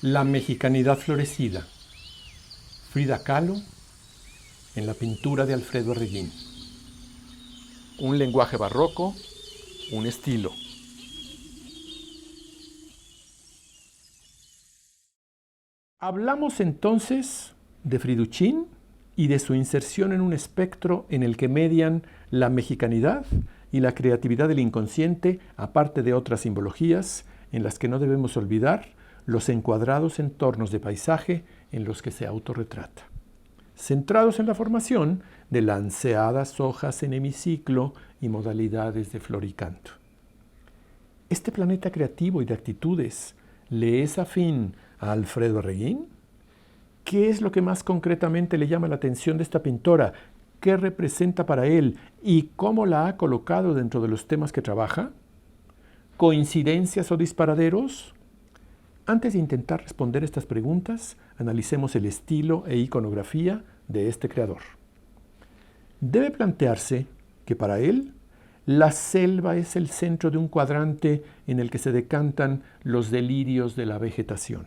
La mexicanidad florecida. Frida Kahlo en la pintura de Alfredo Arreguín. Un lenguaje barroco, un estilo. Hablamos entonces de Friduchín y de su inserción en un espectro en el que median la mexicanidad y la creatividad del inconsciente, aparte de otras simbologías en las que no debemos olvidar los encuadrados entornos de paisaje en los que se autorretrata, centrados en la formación de lanceadas hojas en hemiciclo y modalidades de flor y canto. ¿Este planeta creativo y de actitudes le es afín a Alfredo Arreguín? ¿Qué es lo que más concretamente le llama la atención de esta pintora? ¿Qué representa para él y cómo la ha colocado dentro de los temas que trabaja? ¿Coincidencias o disparaderos? Antes de intentar responder estas preguntas, analicemos el estilo e iconografía de este creador. Debe plantearse que para él, la selva es el centro de un cuadrante en el que se decantan los delirios de la vegetación.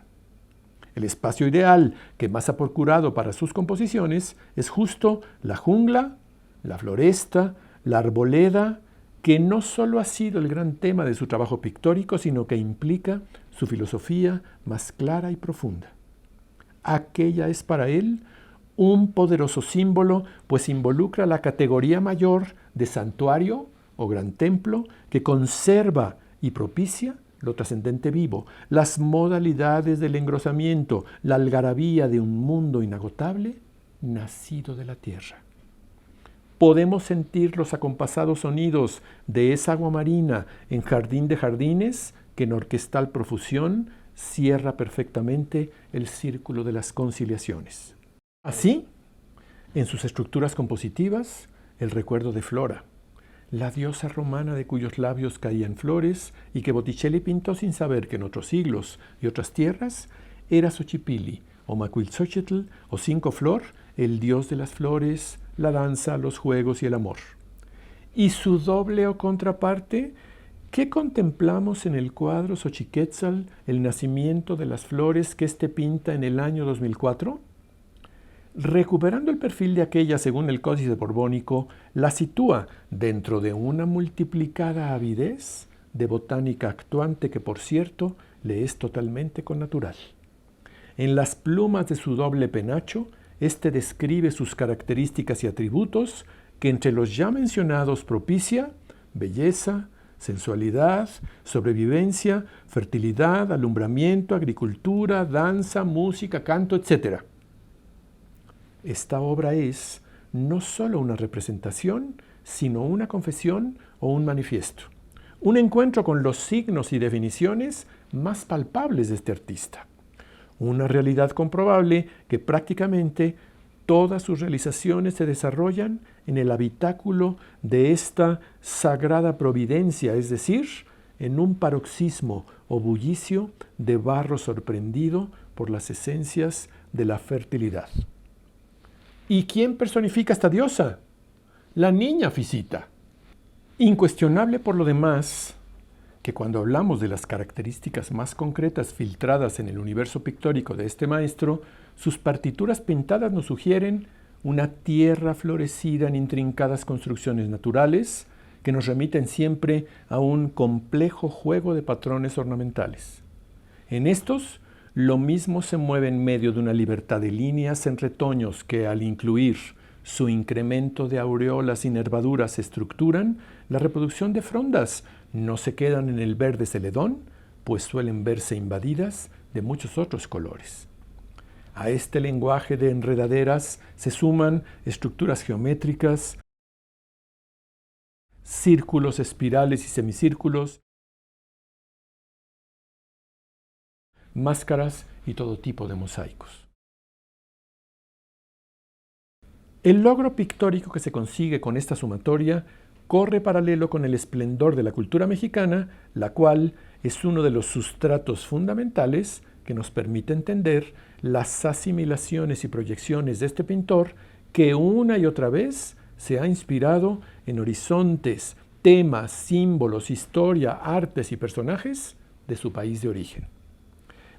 El espacio ideal que más ha procurado para sus composiciones es justo la jungla, la floresta, la arboleda, que no solo ha sido el gran tema de su trabajo pictórico, sino que implica su filosofía más clara y profunda. Aquella es para él un poderoso símbolo, pues involucra la categoría mayor de santuario o gran templo que conserva y propicia lo trascendente vivo, las modalidades del engrosamiento, la algarabía de un mundo inagotable nacido de la tierra. Podemos sentir los acompasados sonidos de esa agua marina en Jardín de Jardines que en orquestal profusión cierra perfectamente el círculo de las conciliaciones. Así, en sus estructuras compositivas, el recuerdo de Flora, la diosa romana de cuyos labios caían flores y que Botticelli pintó sin saber que en otros siglos y otras tierras era Xochipilli o Macuilxóchitl o Cinco Flor, el dios de las flores, la danza, los juegos y el amor. Y su doble o contraparte, ¿qué contemplamos en el cuadro Xochiquétzal, el nacimiento de las flores que éste pinta en el año 2004? Recuperando el perfil de aquella según el Códice Borbónico, la sitúa dentro de una multiplicada avidez de botánica actuante que, por cierto, le es totalmente connatural. En las plumas de su doble penacho, este describe sus características y atributos que entre los ya mencionados propicia belleza, sensualidad, sobrevivencia, fertilidad, alumbramiento, agricultura, danza, música, canto, etc. Esta obra es no solo una representación, sino una confesión o un manifiesto. Un encuentro con los signos y definiciones más palpables de este artista. Una realidad comprobable que prácticamente todas sus realizaciones se desarrollan en el habitáculo de esta sagrada providencia, es decir, en un paroxismo o bullicio de barro sorprendido por las esencias de la fertilidad. ¿Y quién personifica a esta diosa? La niña Fisita. Incuestionable por lo demás, que cuando hablamos de las características más concretas filtradas en el universo pictórico de este maestro, sus partituras pintadas nos sugieren una tierra florecida en intrincadas construcciones naturales que nos remiten siempre a un complejo juego de patrones ornamentales. En estos, lo mismo se mueve en medio de una libertad de líneas en retoños que, al incluir su incremento de aureolas y nervaduras, estructuran la reproducción de frondas. No se quedan en el verde celedón, pues suelen verse invadidas de muchos otros colores. A este lenguaje de enredaderas se suman estructuras geométricas, círculos, espirales y semicírculos, máscaras y todo tipo de mosaicos. El logro pictórico que se consigue con esta sumatoria corre paralelo con el esplendor de la cultura mexicana, la cual es uno de los sustratos fundamentales que nos permite entender las asimilaciones y proyecciones de este pintor que una y otra vez se ha inspirado en horizontes, temas, símbolos, historia, artes y personajes de su país de origen.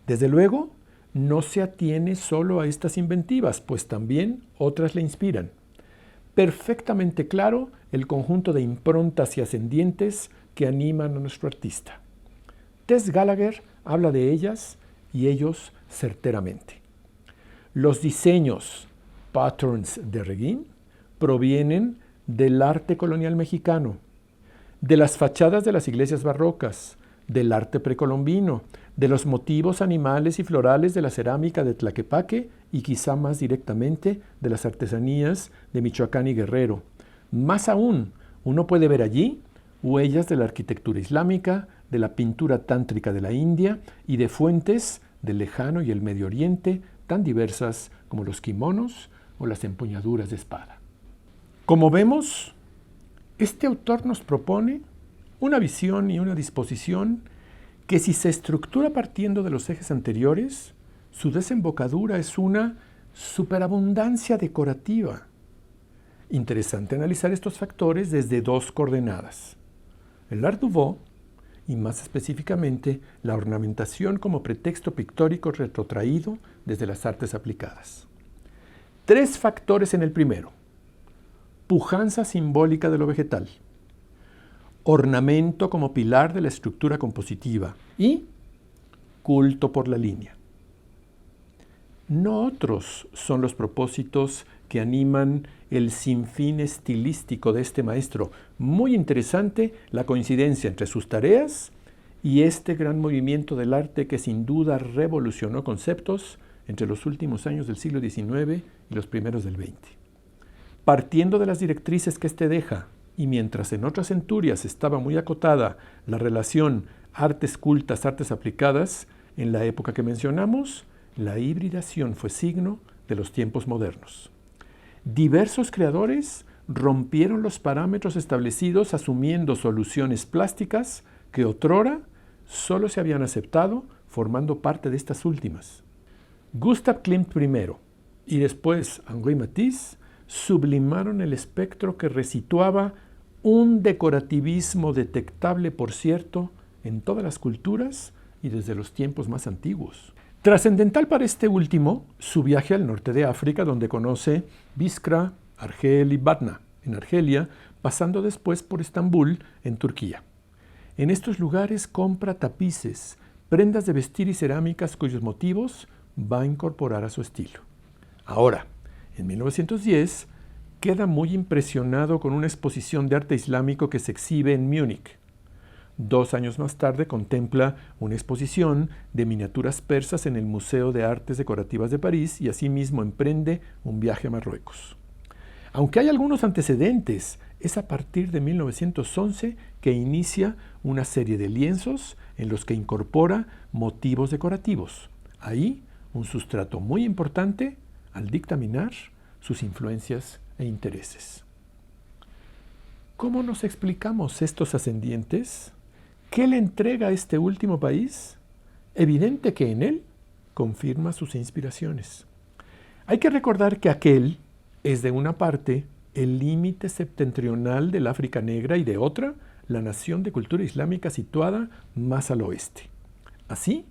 Desde luego, no se atiene solo a estas inventivas, pues también otras le inspiran. Perfectamente claro el conjunto de improntas y ascendientes que animan a nuestro artista. Tess Gallagher habla de ellas y ellos certeramente. Los diseños, patterns de Regin, provienen del arte colonial mexicano, de las fachadas de las iglesias barrocas, del arte precolombino, de los motivos animales y florales de la cerámica de Tlaquepaque y quizá más directamente de las artesanías de Michoacán y Guerrero. Más aún, uno puede ver allí huellas de la arquitectura islámica, de la pintura tántrica de la India y de fuentes del lejano y el Medio Oriente tan diversas como los kimonos o las empuñaduras de espada. Como vemos, este autor nos propone una visión y una disposición que, si se estructura partiendo de los ejes anteriores, su desembocadura es una superabundancia decorativa. Interesante analizar estos factores desde dos coordenadas: el Art Nouveau y, más específicamente, la ornamentación como pretexto pictórico retrotraído desde las artes aplicadas. Tres factores en el primero: pujanza simbólica de lo vegetal, ornamento como pilar de la estructura compositiva y culto por la línea. No otros son los propósitos que animan el sinfín estilístico de este maestro. Muy interesante la coincidencia entre sus tareas y este gran movimiento del arte que sin duda revolucionó conceptos entre los últimos años del siglo XIX y los primeros del XX. Partiendo de las directrices que éste deja, y mientras en otras centurias estaba muy acotada la relación artes cultas, artes aplicadas, en la época que mencionamos, la hibridación fue signo de los tiempos modernos. Diversos creadores rompieron los parámetros establecidos asumiendo soluciones plásticas que otrora solo se habían aceptado formando parte de estas últimas. Gustav Klimt primero y después Henri Matisse sublimaron el espectro que resituaba un decorativismo detectable, por cierto, en todas las culturas y desde los tiempos más antiguos. Trascendental para este último, su viaje al norte de África, donde conoce Biskra, Argel y Batna, en Argelia, pasando después por Estambul, en Turquía. En estos lugares compra tapices, prendas de vestir y cerámicas cuyos motivos va a incorporar a su estilo. Ahora, en 1910, queda muy impresionado con una exposición de arte islámico que se exhibe en Múnich. 2 años más tarde contempla una exposición de miniaturas persas en el Museo de Artes Decorativas de París y asimismo emprende un viaje a Marruecos. Aunque hay algunos antecedentes, es a partir de 1911 que inicia una serie de lienzos en los que incorpora motivos decorativos. Ahí un sustrato muy importante al dictaminar sus influencias e intereses. ¿Cómo nos explicamos estos ascendientes? ¿Qué le entrega a este último país? Evidente que en él confirma sus inspiraciones. Hay que recordar que aquel es de una parte el límite septentrional del África Negra y de otra la nación de cultura islámica situada más al oeste. Así,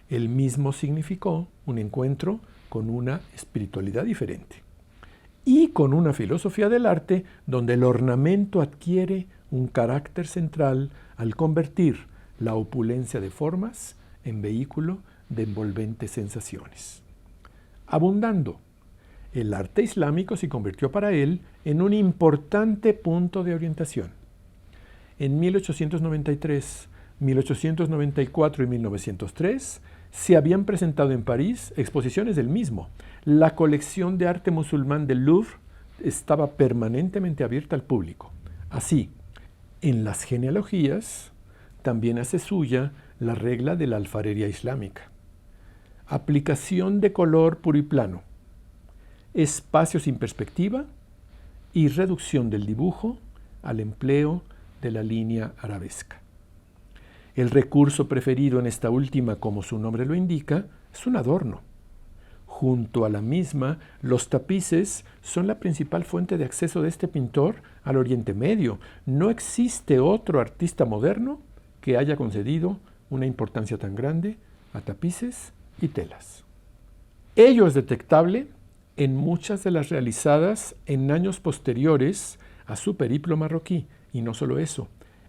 él mismo significó un encuentro con una espiritualidad diferente y con una filosofía del arte donde el ornamento adquiere un carácter central al convertir la opulencia de formas en vehículo de envolventes sensaciones. Abundando, el arte islámico se convirtió para él en un importante punto de orientación. En 1893, 1894 y 1903 se habían presentado en París exposiciones del mismo. La colección de arte musulmán del Louvre estaba permanentemente abierta al público. Así, en las genealogías también hace suya la regla de la alfarería islámica. Aplicación de color puro y plano, espacio sin perspectiva y reducción del dibujo al empleo de la línea arabesca. El recurso preferido en esta última, como su nombre lo indica, es un adorno. Junto a la misma, los tapices son la principal fuente de acceso de este pintor al Oriente Medio. No existe otro artista moderno que haya concedido una importancia tan grande a tapices y telas. Ello es detectable en muchas de las realizadas en años posteriores a su periplo marroquí. Y no solo eso,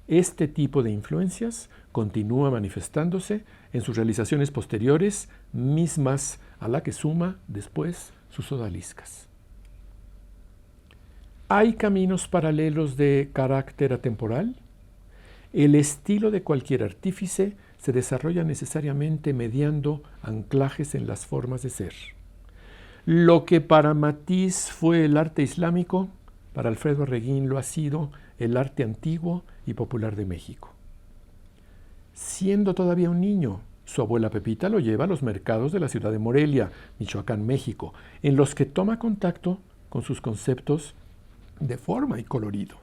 este tipo de influencias continúa manifestándose en sus realizaciones posteriores, mismas a la que suma después sus odaliscas. ¿Hay caminos paralelos de carácter atemporal? El estilo de cualquier artífice se desarrolla necesariamente mediando anclajes en las formas de ser. Lo que para Matisse fue el arte islámico, para Alfredo Arreguín lo ha sido el arte antiguo y popular de México. Siendo todavía un niño, su abuela Pepita lo lleva a los mercados de la ciudad de Morelia, Michoacán, México, en los que toma contacto con sus conceptos de forma y colorido.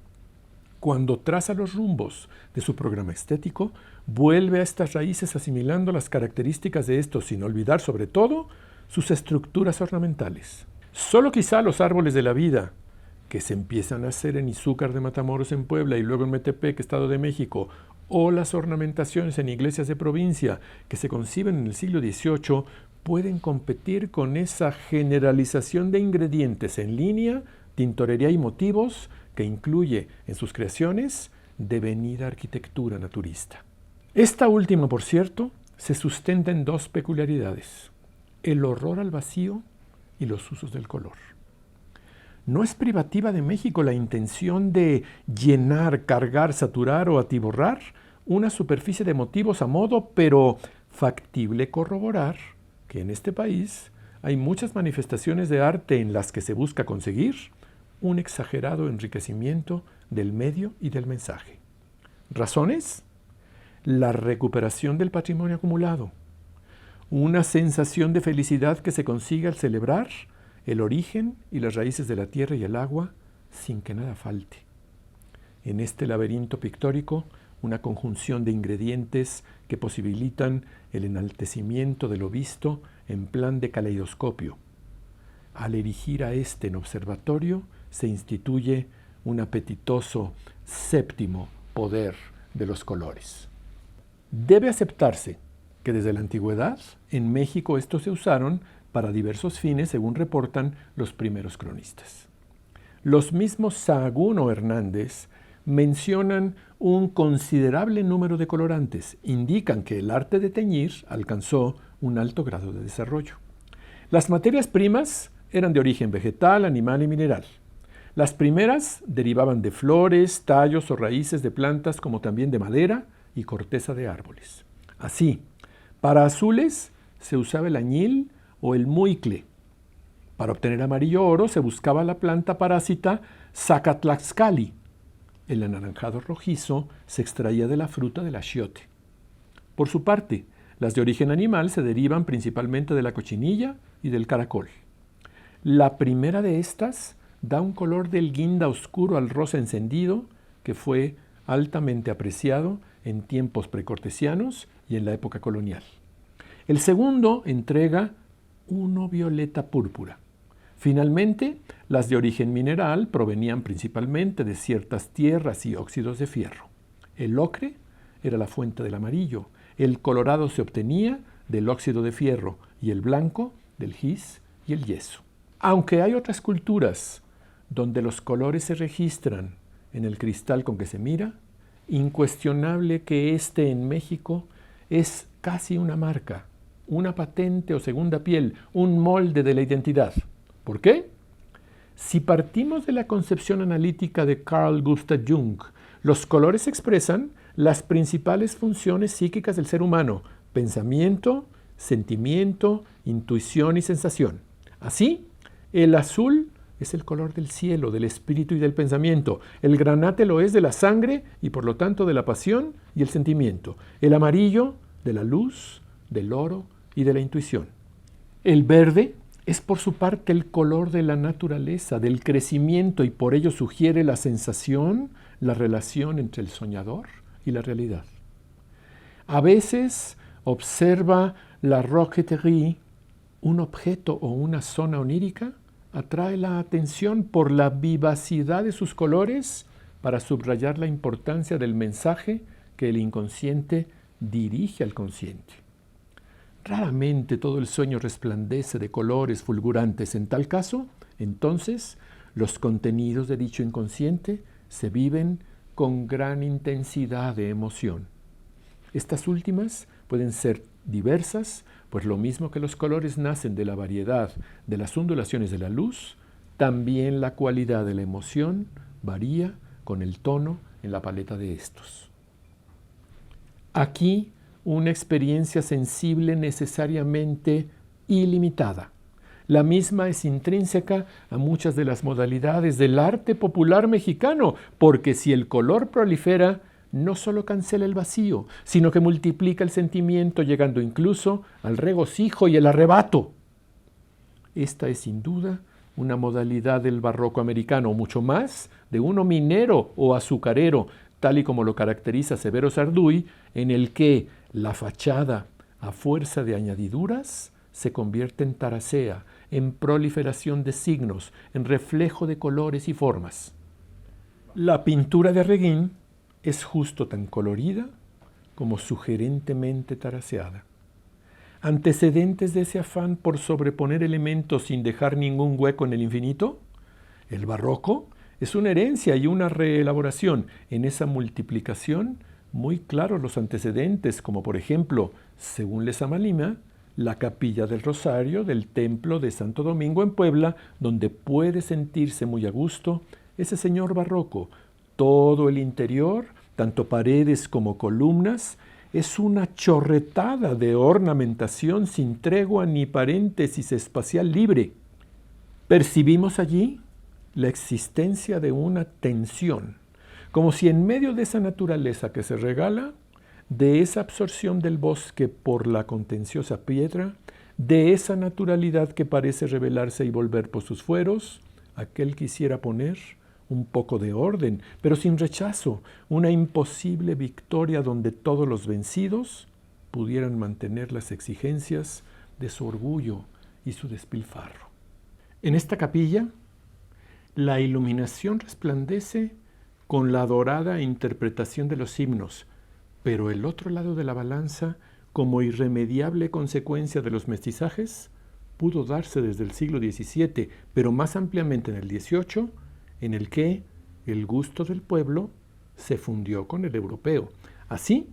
Cuando traza los rumbos de su programa estético, vuelve a estas raíces asimilando las características de estos, sin olvidar sobre todo sus estructuras ornamentales. Solo quizá los árboles de la vida, que se empiezan a hacer en Izúcar de Matamoros en Puebla y luego en Metepec, Estado de México, o las ornamentaciones en iglesias de provincia que se conciben en el siglo XVIII, pueden competir con esa generalización de ingredientes en línea, tintorería y motivos que incluye en sus creaciones devenida arquitectura naturista. Esta última, por cierto, se sustenta en dos peculiaridades: el horror al vacío y los usos del color. No es privativa de México la intención de llenar, cargar, saturar o atiborrar una superficie de motivos a modo, pero factible corroborar que en este país hay muchas manifestaciones de arte en las que se busca conseguir un exagerado enriquecimiento del medio y del mensaje. ¿Razones? La recuperación del patrimonio acumulado, una sensación de felicidad que se consigue al celebrar el origen y las raíces de la tierra y el agua sin que nada falte. En este laberinto pictórico, una conjunción de ingredientes que posibilitan el enaltecimiento de lo visto en plan de caleidoscopio. Al erigir a este en observatorio, se instituye un apetitoso séptimo poder de los colores. Debe aceptarse que desde la antigüedad en México estos se usaron para diversos fines, según reportan los primeros cronistas. Los mismos Sahagún o Hernández mencionan un considerable número de colorantes, indican que el arte de teñir alcanzó un alto grado de desarrollo. Las materias primas eran de origen vegetal, animal y mineral. Las primeras derivaban de flores, tallos o raíces de plantas, como también de madera y corteza de árboles. Así, para azules se usaba el añil o el muicle. Para obtener amarillo oro se buscaba la planta parásita Zacatlaxcali. El anaranjado rojizo se extraía de la fruta del achiote. Por su parte, las de origen animal se derivan principalmente de la cochinilla y del caracol. La primera de estas da un color del guinda oscuro al rosa encendido que fue altamente apreciado en tiempos precortesianos y en la época colonial. El segundo entrega uno violeta púrpura. Finalmente, las de origen mineral provenían principalmente de ciertas tierras y óxidos de fierro. El ocre era la fuente del amarillo, el colorado se obtenía del óxido de fierro y el blanco del gis y el yeso. Aunque hay otras culturas donde los colores se registran en el cristal con que se mira, incuestionable que este en México es casi una marca, una patente o segunda piel, un molde de la identidad. ¿Por qué? Si partimos de la concepción analítica de Carl Gustav Jung, los colores expresan las principales funciones psíquicas del ser humano: pensamiento, sentimiento, intuición y sensación. Así, el azul es el color del cielo, del espíritu y del pensamiento. El granate lo es de la sangre y por lo tanto de la pasión y el sentimiento. El amarillo de la luz, del oro y de la intuición. El verde es por su parte el color de la naturaleza, del crecimiento, y por ello sugiere la sensación, la relación entre el soñador y la realidad. A veces observa la roqueterie, un objeto o una zona onírica atrae la atención por la vivacidad de sus colores para subrayar la importancia del mensaje que el inconsciente dirige al consciente. Raramente todo el sueño resplandece de colores fulgurantes. En tal caso, entonces, los contenidos de dicho inconsciente se viven con gran intensidad de emoción. Estas últimas pueden ser diversas, pues lo mismo que los colores nacen de la variedad de las ondulaciones de la luz, también la cualidad de la emoción varía con el tono en la paleta de estos. Aquí, una experiencia sensible necesariamente ilimitada. La misma es intrínseca a muchas de las modalidades del arte popular mexicano, porque si el color prolifera, no solo cancela el vacío, sino que multiplica el sentimiento, llegando incluso al regocijo y el arrebato. Esta es sin duda una modalidad del barroco americano, mucho más de uno minero o azucarero, tal y como lo caracteriza Severo Sarduy, en el que la fachada, a fuerza de añadiduras, se convierte en taracea, en proliferación de signos, en reflejo de colores y formas. La pintura de Arreguín es justo tan colorida como sugerentemente taraceada. Antecedentes de ese afán por sobreponer elementos sin dejar ningún hueco en el infinito, el barroco es una herencia y una reelaboración. En esa multiplicación, muy claros los antecedentes, como por ejemplo, según Lezama Lima, la Capilla del Rosario del Templo de Santo Domingo en Puebla, donde puede sentirse muy a gusto ese señor barroco. Todo el interior, tanto paredes como columnas, es una chorretada de ornamentación sin tregua ni paréntesis espacial libre. Percibimos allí la existencia de una tensión, como si en medio de esa naturaleza que se regala, de esa absorción del bosque por la contenciosa piedra, de esa naturalidad que parece revelarse y volver por sus fueros, aquel quisiera poner un poco de orden, pero sin rechazo, una imposible victoria donde todos los vencidos pudieran mantener las exigencias de su orgullo y su despilfarro. En esta capilla, la iluminación resplandece con la dorada interpretación de los himnos, pero el otro lado de la balanza, como irremediable consecuencia de los mestizajes, pudo darse desde el siglo XVII, pero más ampliamente en el XVIII, en el que el gusto del pueblo se fundió con el europeo. Así,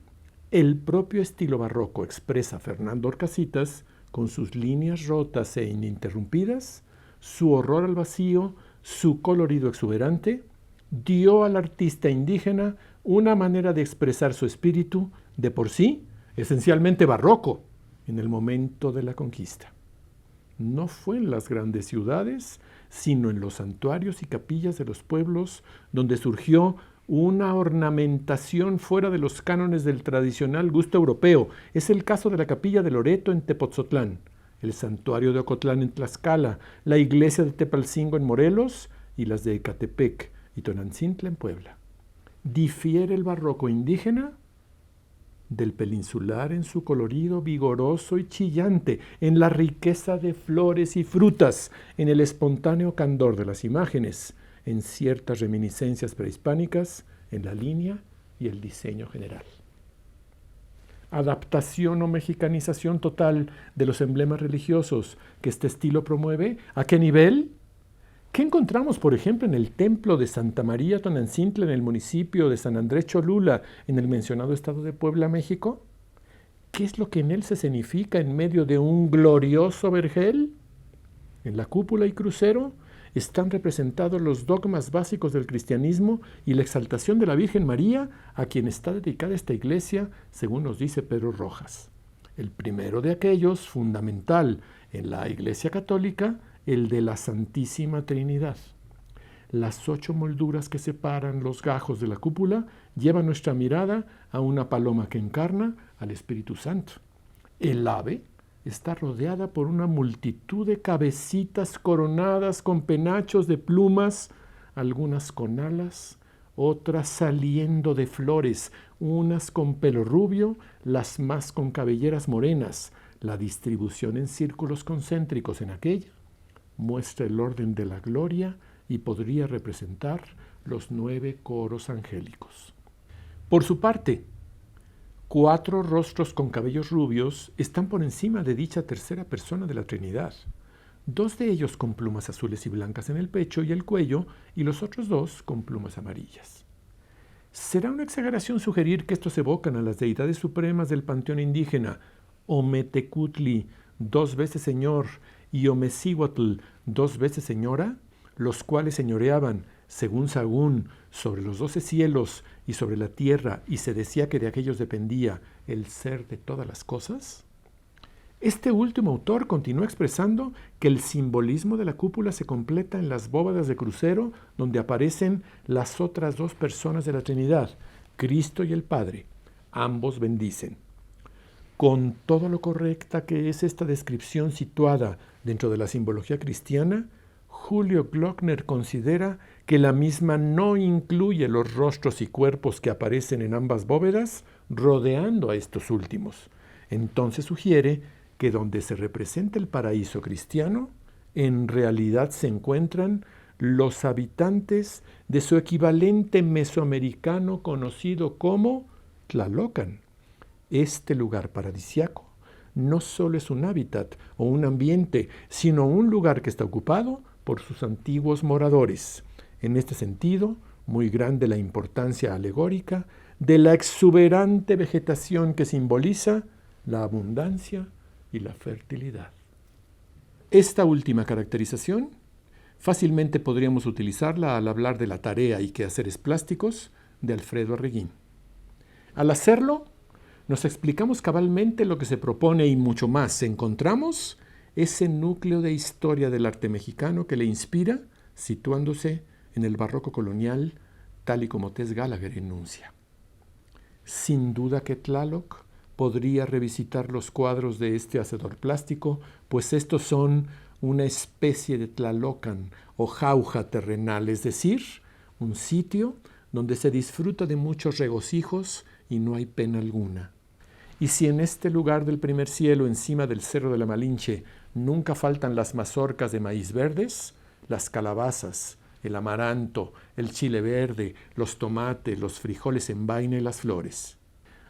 el propio estilo barroco expresa Fernando Orcasitas, con sus líneas rotas e ininterrumpidas, su horror al vacío, su colorido exuberante, dio al artista indígena una manera de expresar su espíritu de por sí, esencialmente barroco, en el momento de la conquista. No fue en las grandes ciudades, sino en los santuarios y capillas de los pueblos, donde surgió una ornamentación fuera de los cánones del tradicional gusto europeo. Es el caso de la capilla de Loreto en Tepotzotlán, el santuario de Ocotlán en Tlaxcala, la iglesia de Tepalcingo en Morelos y las de Ecatepec y Tonantzintla en Puebla. Difiere el barroco indígena del peninsular en su colorido vigoroso y chillante, en la riqueza de flores y frutas, en el espontáneo candor de las imágenes, en ciertas reminiscencias prehispánicas, en la línea y el diseño general. Adaptación o mexicanización total de los emblemas religiosos que este estilo promueve. ¿A qué nivel? ¿Qué encontramos, por ejemplo, en el templo de Santa María Tonantzintla, en el municipio de San Andrés Cholula, en el mencionado estado de Puebla, México? ¿Qué es lo que en él se escenifica en medio de un glorioso vergel? En la cúpula y crucero están representados los dogmas básicos del cristianismo y la exaltación de la Virgen María, a quien está dedicada esta iglesia, según nos dice Pedro Rojas. El primero de aquellos, fundamental en la Iglesia Católica, el de la Santísima Trinidad. Las 8 molduras que separan los gajos de la cúpula llevan nuestra mirada a una paloma que encarna al Espíritu Santo. El ave está rodeada por una multitud de cabecitas coronadas con penachos de plumas, algunas con alas, otras saliendo de flores, unas con pelo rubio, las más con cabelleras morenas. La distribución en círculos concéntricos en aquella muestra el orden de la gloria y podría representar los 9 coros angélicos. Por su parte, 4 rostros con cabellos rubios están por encima de dicha tercera persona de la Trinidad. 2 de ellos con plumas azules y blancas en el pecho y el cuello, y los otros 2 con plumas amarillas. ¿Será una exageración sugerir que estos evocan a las deidades supremas del panteón indígena, Ometecutli, 2 veces señor, y Omecihuatl, 2 veces señora, los cuales señoreaban, según Sagún, sobre los 12 cielos y sobre la tierra, y se decía que de aquellos dependía el ser de todas las cosas? Este último autor continúa expresando que el simbolismo de la cúpula se completa en las bóvedas de crucero, donde aparecen las otras 2 personas de la Trinidad, Cristo y el Padre. Ambos bendicen. Con todo lo correcta que es esta descripción situada dentro de la simbología cristiana, Julio Glockner considera que la misma no incluye los rostros y cuerpos que aparecen en ambas bóvedas rodeando a estos últimos. Entonces sugiere que donde se representa el paraíso cristiano, en realidad se encuentran los habitantes de su equivalente mesoamericano conocido como Tlalocan. Este lugar paradisiaco no solo es un hábitat o un ambiente, sino un lugar que está ocupado por sus antiguos moradores. En este sentido, muy grande la importancia alegórica de la exuberante vegetación que simboliza la abundancia y la fertilidad. Esta última caracterización fácilmente podríamos utilizarla al hablar de la tarea y quehaceres plásticos de Alfredo Arreguín. Al hacerlo, nos explicamos cabalmente lo que se propone y mucho más. Encontramos ese núcleo de historia del arte mexicano que le inspira, situándose en el barroco colonial, tal y como Tess Gallagher enuncia. Sin duda que Tlaloc podría revisitar los cuadros de este hacedor plástico, pues estos son una especie de Tlalocan o jauja terrenal, es decir, un sitio donde se disfruta de muchos regocijos y no hay pena alguna. Y si en este lugar del primer cielo, encima del Cerro de la Malinche, nunca faltan las mazorcas de maíz verdes, las calabazas, el amaranto, el chile verde, los tomates, los frijoles en vaina y las flores.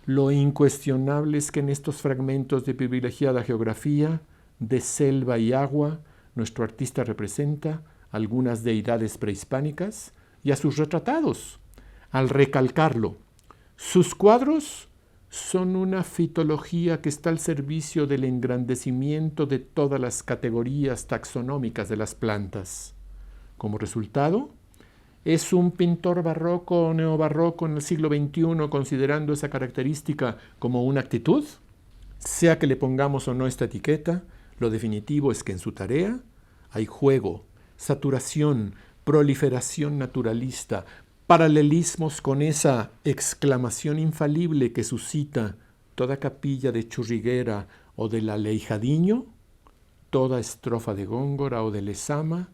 Lo incuestionable es que en estos fragmentos de privilegiada geografía, de selva y agua, nuestro artista representa algunas deidades prehispánicas y a sus retratados. Al recalcarlo, sus cuadros son una fitología que está al servicio del engrandecimiento de todas las categorías taxonómicas de las plantas. Como resultado, es un pintor barroco o neobarroco en el siglo XXI, considerando esa característica como una actitud. Sea que le pongamos o no esta etiqueta, lo definitivo es que en su tarea hay juego, saturación, proliferación naturalista, paralelismos con esa exclamación infalible que suscita toda capilla de Churriguera o del Aleijadiño, toda estrofa de Góngora o de Lezama,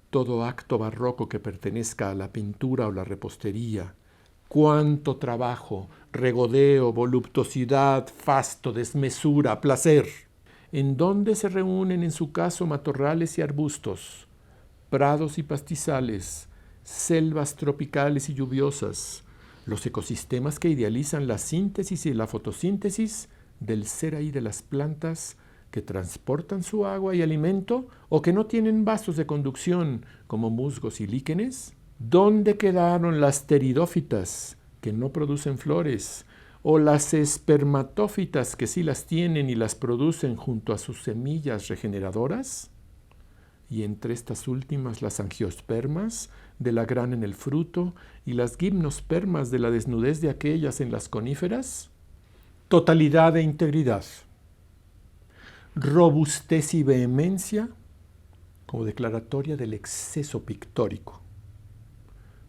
todo acto barroco que pertenezca a la pintura o la repostería. Cuánto trabajo, regodeo, voluptuosidad, fasto, desmesura, placer. ¿En dónde se reúnen en su caso matorrales y arbustos, prados y pastizales, selvas tropicales y lluviosas, los ecosistemas que idealizan la síntesis y la fotosíntesis del ser ahí de las plantas que transportan su agua y alimento o que no tienen vasos de conducción como musgos y líquenes? ¿Dónde quedaron las pteridófitas que no producen flores o las espermatófitas que sí las tienen y las producen junto a sus semillas regeneradoras? Y entre estas últimas las angiospermas de la grana en el fruto y las gimnospermas de la desnudez de aquellas en las coníferas. Totalidad e integridad, robustez y vehemencia como declaratoria del exceso pictórico,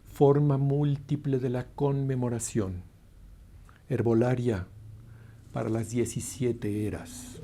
forma múltiple de la conmemoración, herbolaria para las 17 eras.